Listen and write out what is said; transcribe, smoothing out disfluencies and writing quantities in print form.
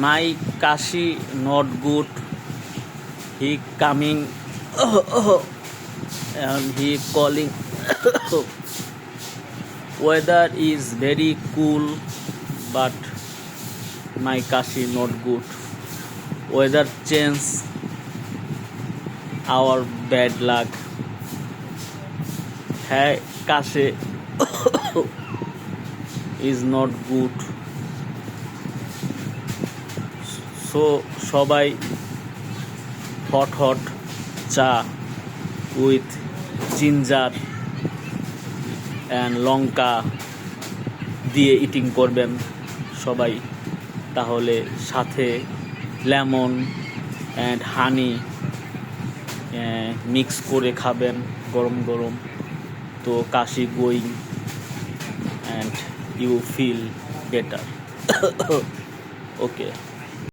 My Kashi not good. He coming and he calling. Weather is very cool, but my Kashi not good. Weather change, our bad luck. Hey, Kashi is not good. So সবাই hot চা with ginger and লঙ্কা দিয়ে eating করবেন সবাই, তাহলে সাথে lemon and honey mix করে খাবেন গরম গরম, তো কাশি going and you feel better. Okay.